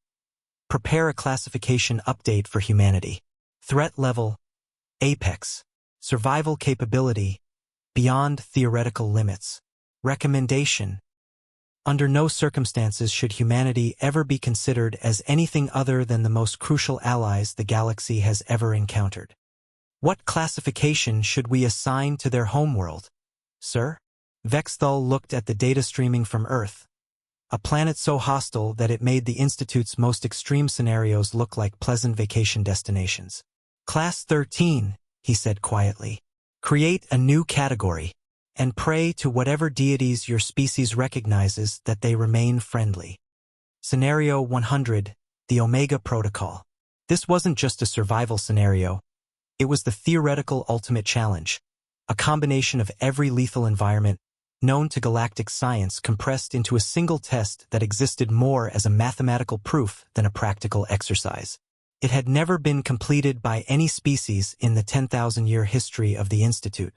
[SPEAKER 1] "Prepare a classification update for humanity. Threat level, apex. Survival capability, beyond theoretical limits. Recommendation: under no circumstances should humanity ever be considered as anything other than the most crucial allies the galaxy has ever encountered. What classification should we assign to their homeworld, sir?" Vexthal looked at the data streaming from Earth, a planet so hostile that it made the Institute's most extreme scenarios look like pleasant vacation destinations. "Class 13, he said quietly. "Create a new category, and pray to whatever deities your species recognizes that they remain friendly." Scenario 100, the Omega Protocol. This wasn't just a survival scenario. It was the theoretical ultimate challenge, a combination of every lethal environment known to galactic science compressed into a single test that existed more as a mathematical proof than a practical exercise. It had never been completed by any species in the 10,000-year history of the Institute.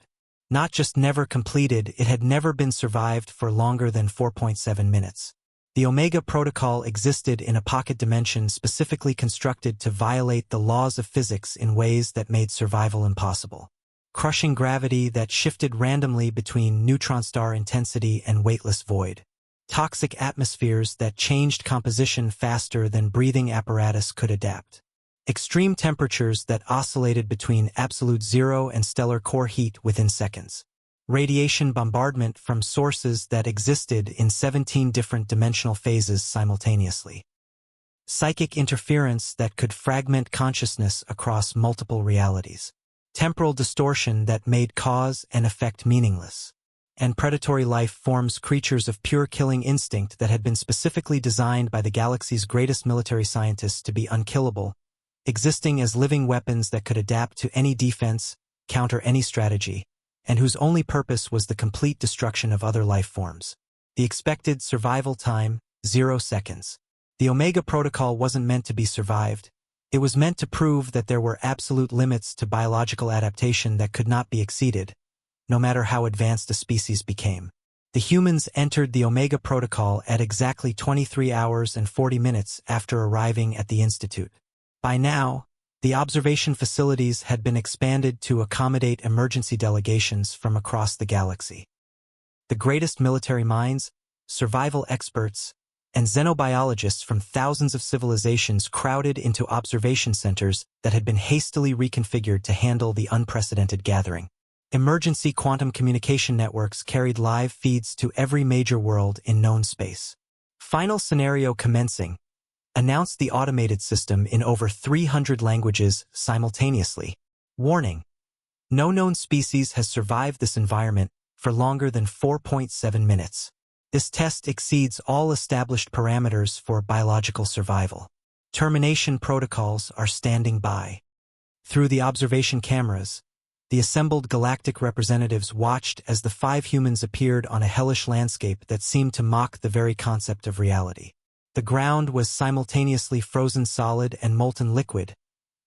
[SPEAKER 1] Not just never completed, it had never been survived for longer than 4.7 minutes. The Omega Protocol existed in a pocket dimension specifically constructed to violate the laws of physics in ways that made survival impossible. Crushing gravity that shifted randomly between neutron star intensity and weightless void. Toxic atmospheres that changed composition faster than breathing apparatus could adapt. Extreme temperatures that oscillated between absolute zero and stellar core heat within seconds. radiation bombardment from sources that existed in 17 different dimensional phases simultaneously, psychic interference that could fragment consciousness across multiple realities, temporal distortion that made cause and effect meaningless, and predatory life forms, creatures of pure killing instinct that had been specifically designed by the galaxy's greatest military scientists to be unkillable, existing as living weapons that could adapt to any defense, counter any strategy, and whose only purpose was the complete destruction of other life forms. The expected survival time, 0 seconds. The Omega Protocol wasn't meant to be survived. It was meant to prove that there were absolute limits to biological adaptation that could not be exceeded, no matter how advanced a species became. The humans entered the Omega Protocol at exactly 23 hours and 40 minutes after arriving at the Institute. By now, the observation facilities had been expanded to accommodate emergency delegations from across the galaxy. The greatest military minds, survival experts, and xenobiologists from thousands of civilizations crowded into observation centers that had been hastily reconfigured to handle the unprecedented gathering. Emergency quantum communication networks carried live feeds to every major world in known space. Final scenario commencing. Announced the automated system in over 300 languages simultaneously. Warning: no known species has survived this environment for longer than 4.7 minutes. This test exceeds all established parameters for biological survival. Termination protocols are standing by. Through the observation cameras, the assembled galactic representatives watched as the 5 humans appeared on a hellish landscape that seemed to mock the very concept of reality. The ground was simultaneously frozen solid and molten liquid,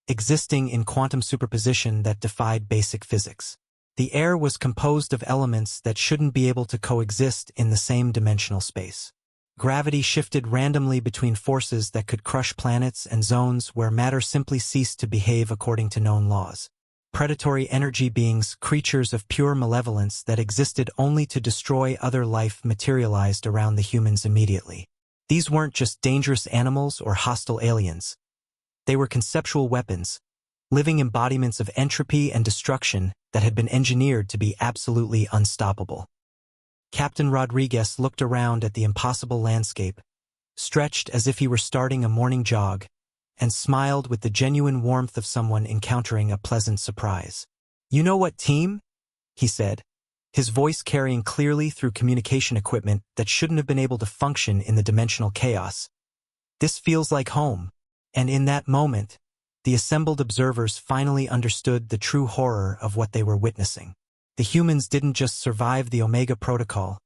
[SPEAKER 1] existing in quantum superposition that defied basic physics. The air was composed of elements that shouldn't be able to coexist in the same dimensional space. Gravity shifted randomly between forces that could crush planets and zones where matter simply ceased to behave according to known laws. Predatory energy beings, creatures of pure malevolence that existed only to destroy other life, materialized around the humans immediately. These weren't just dangerous animals or hostile aliens. They were conceptual weapons, living embodiments of entropy and destruction that had been engineered to be absolutely unstoppable. Captain Rodriguez looked around at the impossible landscape, stretched as if he were starting a morning jog, and smiled with the genuine warmth of someone encountering a pleasant surprise. "You know what, team?" he said, his voice carrying clearly through communication equipment that shouldn't have been able to function in the dimensional chaos. "This feels like home." And in that moment, the assembled observers finally understood the true horror of what they were witnessing. The humans didn't just survive the Omega Protocol.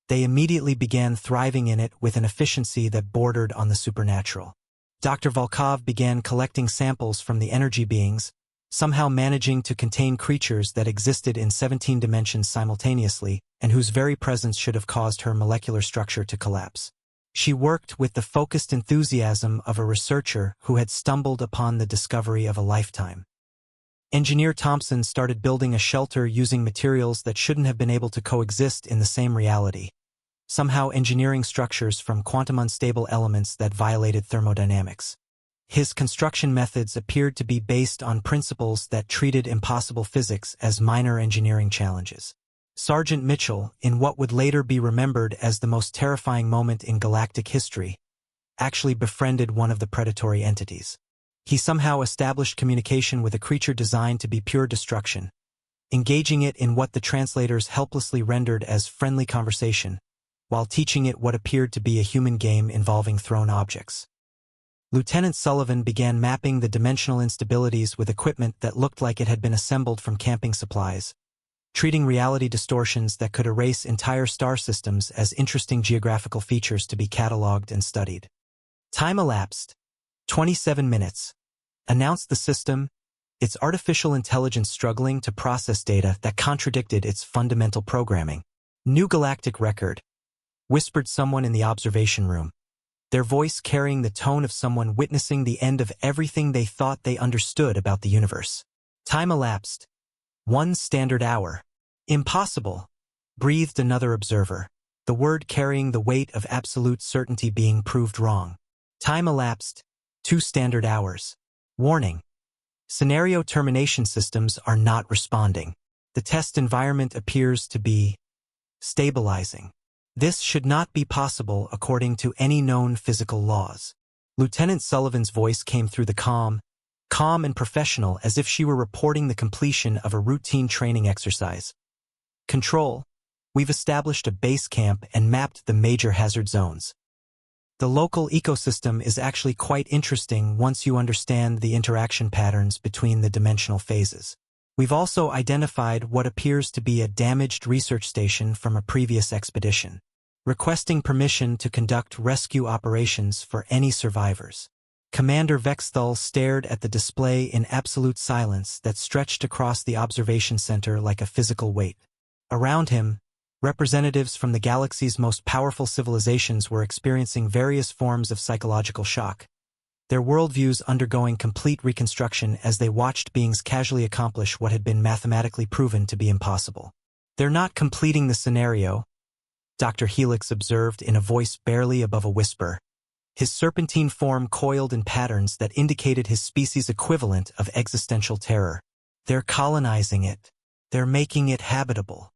[SPEAKER 1] They immediately began thriving in it with an efficiency that bordered on the supernatural. Dr. Volkov began collecting samples from the energy beings, somehow managing to contain creatures that existed in 17 dimensions simultaneously and whose very presence should have caused her molecular structure to collapse. She worked with the focused enthusiasm of a researcher who had stumbled upon the discovery of a lifetime. Engineer Thompson started building a shelter using materials that shouldn't have been able to coexist in the same reality, somehow engineering structures from quantum unstable elements that violated thermodynamics. His construction methods appeared to be based on principles that treated impossible physics as minor engineering challenges. Sergeant Mitchell, in what would later be remembered as the most terrifying moment in galactic history, actually befriended one of the predatory entities. He somehow established communication with a creature designed to be pure destruction, engaging it in what the translators helplessly rendered as friendly conversation, while teaching it what appeared to be a human game involving thrown objects. Lieutenant Sullivan began mapping the dimensional instabilities with equipment that looked like it had been assembled from camping supplies, treating reality distortions that could erase entire star systems as interesting geographical features to be cataloged and studied. Time elapsed. 27 minutes. Announced the system, its artificial intelligence struggling to process data that contradicted its fundamental programming. "New galactic record," whispered someone in the observation room, their voice carrying the tone of someone witnessing the end of everything they thought they understood about the universe. Time elapsed. 1 standard hour. "Impossible," breathed another observer, the word carrying the weight of absolute certainty being proved wrong. Time elapsed. 2 standard hours. "Warning. Scenario termination systems are not responding." The test environment appears to be stabilizing. This should not be possible according to any known physical laws. Lieutenant Sullivan's voice came through the calm and professional, as if she were reporting the completion of a routine training exercise. Control, we've established a base camp and mapped the major hazard zones. The local ecosystem is actually quite interesting once you understand the interaction patterns between the dimensional phases. We've also identified what appears to be a damaged research station from a previous expedition, requesting permission to conduct rescue operations for any survivors. Commander Vexthal stared at the display in absolute silence that stretched across the observation center like a physical weight. Around him, representatives from the galaxy's most powerful civilizations were experiencing various forms of psychological shock, their worldviews undergoing complete reconstruction as they watched beings casually accomplish what had been mathematically proven to be impossible. "They're not completing the scenario," Dr. Helix observed in a voice barely above a whisper. His serpentine form coiled in patterns that indicated his species' equivalent of existential terror. "They're colonizing it. They're making it habitable."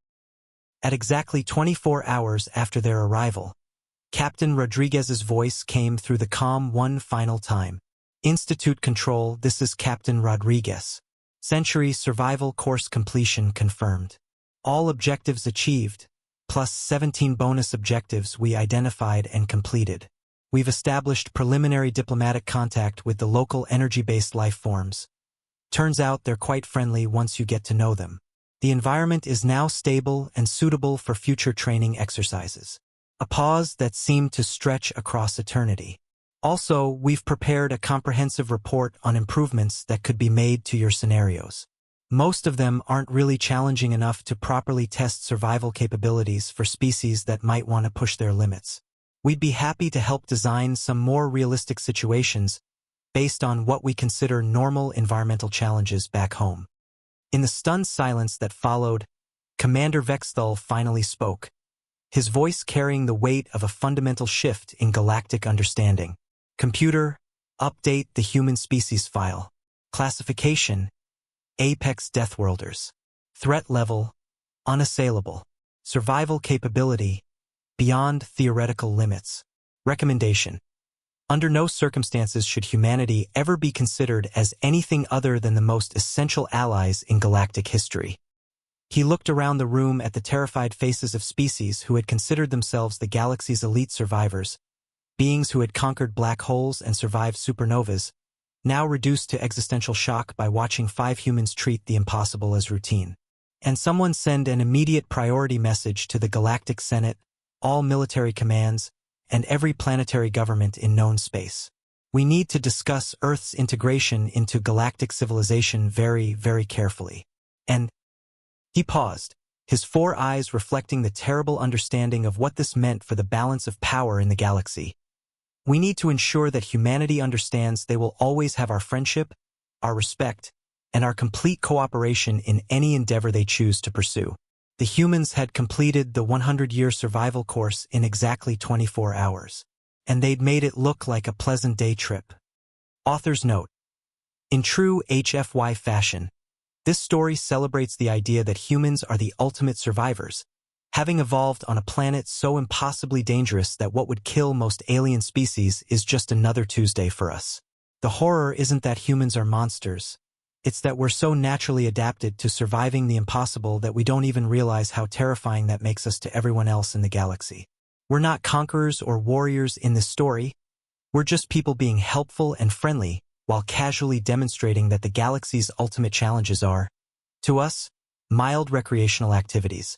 [SPEAKER 1] At exactly 24 hours after their arrival, Captain Rodriguez's voice came through the comm one final time. "Institute Control, this is Captain Rodriguez. Century Survival Course completion confirmed. All objectives achieved, plus 17 bonus objectives we identified and completed. We've established preliminary diplomatic contact with the local energy-based life forms. Turns out they're quite friendly once you get to know them. The environment is now stable and suitable for future training exercises." A pause that seemed to stretch across eternity. "Also, we've prepared a comprehensive report on improvements that could be made to your scenarios. Most of them aren't really challenging enough to properly test survival capabilities for species that might want to push their limits. We'd be happy to help design some more realistic situations based on what we consider normal environmental challenges back home." In the stunned silence that followed, Commander Vexthal finally spoke, his voice carrying the weight of a fundamental shift in galactic understanding. "Computer, update the human species file. Classification, Apex Deathworlders. Threat level, unassailable. Survival capability, beyond theoretical limits. Recommendation: under no circumstances should humanity ever be considered as anything other than the most essential allies in galactic history." He looked around the room at the terrified faces of species who had considered themselves the galaxy's elite survivors, beings who had conquered black holes and survived supernovas, now reduced to existential shock by watching 5 humans treat the impossible as routine. "And someone send an immediate priority message to the Galactic Senate, all military commands, and every planetary government in known space. We need to discuss Earth's integration into galactic civilization very, very carefully. And..." He paused, his 4 eyes reflecting the terrible understanding of what this meant for the balance of power in the galaxy. "We need to ensure that humanity understands they will always have our friendship, our respect, and our complete cooperation in any endeavor they choose to pursue." The humans had completed the 100-year survival course in exactly 24 hours, and they'd made it look like a pleasant day trip. Author's note: in true HFY fashion, this story celebrates the idea that humans are the ultimate survivors, having evolved on a planet so impossibly dangerous that what would kill most alien species is just another Tuesday for us. The horror isn't that humans are monsters. It's that we're so naturally adapted to surviving the impossible that we don't even realize how terrifying that makes us to everyone else in the galaxy. We're not conquerors or warriors in this story. We're just people being helpful and friendly while casually demonstrating that the galaxy's ultimate challenges are, to us, mild recreational activities.